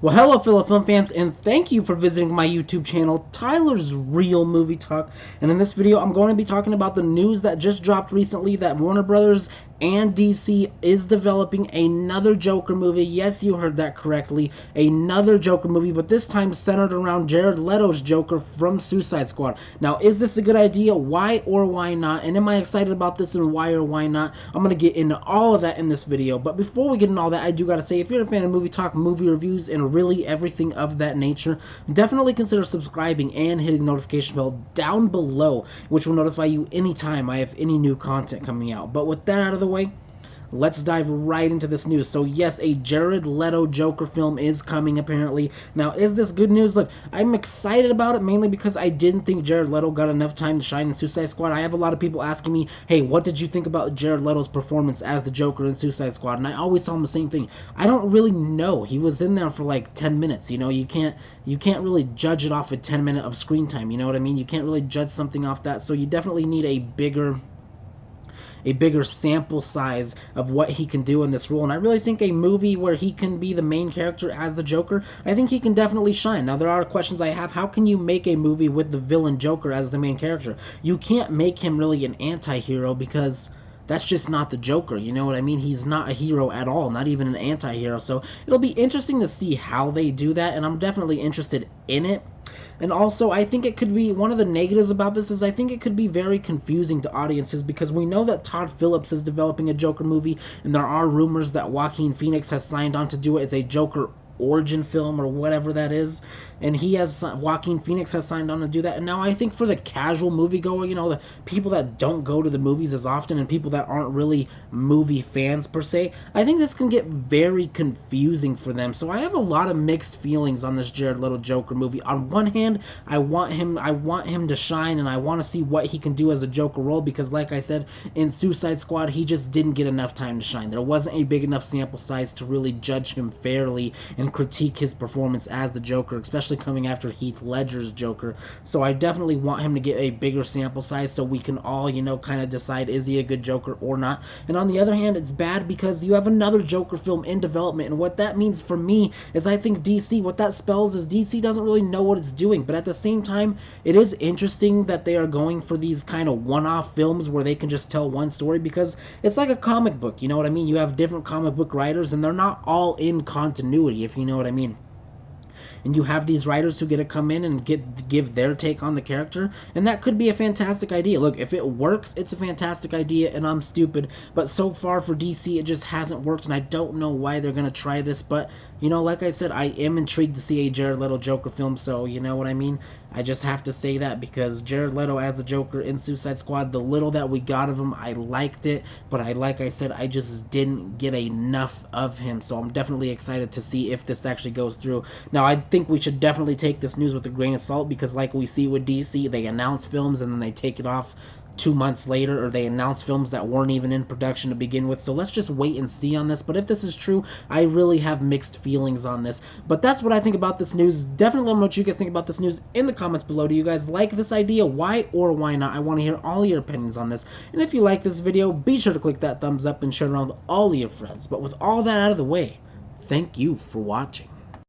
Well, hello, fellow film fans, and thank you for visiting my YouTube channel, Tyler's Real Movie Talk. And in this video, I'm going to be talking about the news that just dropped recently that Warner Brothers and DC is developing another Joker movie. Yes, you heard that correctly, another Joker movie, but this time centered around Jared Leto's Joker from Suicide Squad. Now, is this a good idea? Why or why not? And am I excited about this, and why or why not? I'm going to get into all of that in this video. But before we get into all that, I do got to say, if you're a fan of movie talk, movie reviews, and really everything of that nature, definitely consider subscribing and hitting the notification bell down below, which will notify you anytime I have any new content coming out. But with that out of the way, let's dive right into this news. So yes, a Jared Leto Joker film is coming apparently. Now, is this good news? Look, I'm excited about it mainly because I didn't think Jared Leto got enough time to shine in Suicide Squad. I have a lot of people asking me, hey, what did you think about Jared Leto's performance as the Joker in Suicide Squad? And I always tell them the same thing. I don't really know. He was in there for like 10 minutes, you know. You can't really judge it off a 10 minute of screen time, you know what I mean? You can't really judge something off that. So you definitely need a bigger sample size of what he can do in this role. And I really think a movie where he can be the main character as the Joker, I think he can definitely shine. Now, there are questions I have. How can you make a movie with the villain Joker as the main character? You can't make him really an anti-hero because that's just not the Joker, you know what I mean? He's not a hero at all, not even an anti-hero. So it'll be interesting to see how they do that, and I'm definitely interested in it. And also, I think it could be, one of the negatives about this is I think it could be very confusing to audiences because we know that Todd Phillips is developing a Joker movie, and there are rumors that Joaquin Phoenix has signed on to do it. It's a Joker origin film or whatever that is, and Joaquin Phoenix has signed on to do that. And now I think for the casual moviegoer, you know, the people that don't go to the movies as often and people that aren't really movie fans per se, I think this can get very confusing for them. So I have a lot of mixed feelings on this Jared Leto Joker movie. On one hand, I want him to shine, and I want to see what he can do as a Joker role because, like I said, in Suicide Squad, he just didn't get enough time to shine. There wasn't a big enough sample size to really judge him fairly and critique his performance as the Joker, especially coming after Heath Ledger's Joker. So I definitely want him to get a bigger sample size so we can all, you know, kind of decide, is he a good Joker or not? And on the other hand, it's bad because you have another Joker film in development, and what that means for me is I think DC, what that spells is DC doesn't really know what it's doing. But at the same time, it is interesting that they are going for these kind of one-off films where they can just tell one story, because it's like a comic book, you know what I mean? You have different comic book writers, and they're not all in continuity, if you know what I mean. And you have these writers who get to come in and give their take on the character, and that could be a fantastic idea. Look, if it works, it's a fantastic idea, and I'm stupid, but so far for DC, it just hasn't worked, and I don't know why they're gonna try this. But, you know, like I said, I am intrigued to see a Jared Leto Joker film, so you know what I mean? I just have to say that because Jared Leto as the Joker in Suicide Squad, the little that we got of him, I liked it, but like I said, I just didn't get enough of him, so I'm definitely excited to see if this actually goes through. Now, I think we should definitely take this news with a grain of salt because, like we see with DC, they announce films and then they take it off 2 months later, or they announce films that weren't even in production to begin with. So let's just wait and see on this. But if this is true, I really have mixed feelings on this. But that's what I think about this news. Definitely let me know what you guys think about this news in the comments below. Do you guys like this idea? Why or why not? I want to hear all your opinions on this. And if you like this video, be sure to click that thumbs up and share it around with all of your friends. But with all that out of the way, thank you for watching.